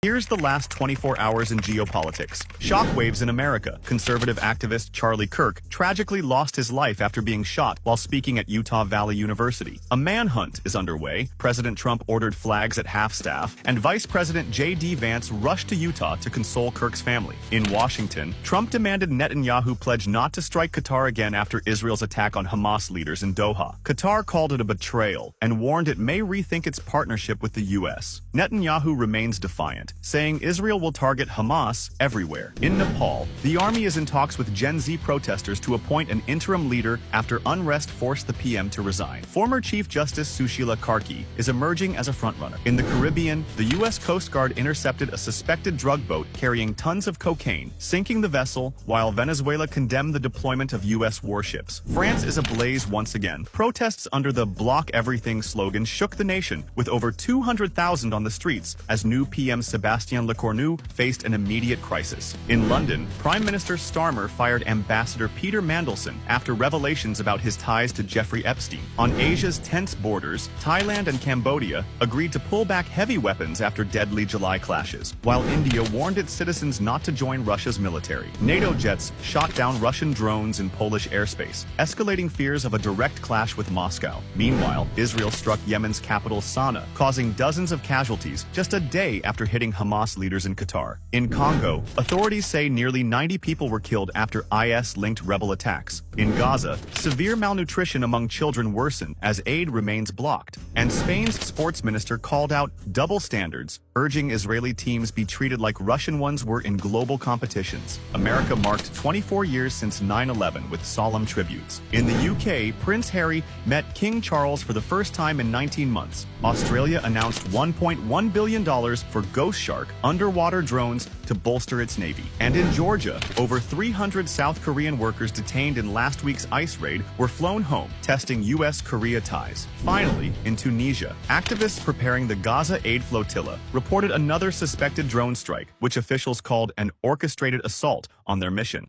Here's the last 24 hours in geopolitics. Shockwaves in America. Conservative activist Charlie Kirk tragically lost his life after being shot while speaking at Utah Valley University. A manhunt is underway. President Trump ordered flags at half-staff, and Vice President JD Vance rushed to Utah to console Kirk's family. In Washington, Trump demanded Netanyahu pledge not to strike Qatar again after Israel's attack on Hamas leaders in Doha. Qatar called it a betrayal and warned it may rethink its partnership with the U.S. Netanyahu remains defiant, saying Israel will target Hamas everywhere. In Nepal, the army is in talks with Gen Z protesters to appoint an interim leader after unrest forced the PM to resign. Former Chief Justice Sushila Karki is emerging as a frontrunner. In the Caribbean, the U.S. Coast Guard intercepted a suspected drug boat carrying tons of cocaine, sinking the vessel, while Venezuela condemned the deployment of U.S. warships. France is ablaze once again. Protests under the Block Everything slogan shook the nation, with over 200,000 on the streets as new PM Sébastien Lecornu faced an immediate crisis. In London, Prime Minister Starmer fired Ambassador Peter Mandelson after revelations about his ties to Jeffrey Epstein. On Asia's tense borders, Thailand and Cambodia agreed to pull back heavy weapons after deadly July clashes, while India warned its citizens not to join Russia's military. NATO jets shot down Russian drones in Polish airspace, escalating fears of a direct clash with Moscow. Meanwhile, Israel struck Yemen's capital Sana'a, causing dozens of casualties just a day after hitting Hamas leaders in Qatar. In Congo, authorities say nearly 90 people were killed after IS-linked rebel attacks. In Gaza, severe malnutrition among children worsened as aid remains blocked. And Spain's sports minister called out double standards, urging Israeli teams be treated like Russian ones were in global competitions. America marked 24 years since 9/11 with solemn tributes. In the UK, Prince Harry met King Charles for the first time in 19 months. Australia announced $1.1 billion for Ghost Shark underwater drones to bolster its navy. And in Georgia, over 300 South Korean workers detained in last week's ICE raid were flown home, testing U.S.-Korea ties. Finally, in Tunisia, activists preparing the Gaza aid flotilla reported another suspected drone strike, which officials called an orchestrated assault on their mission.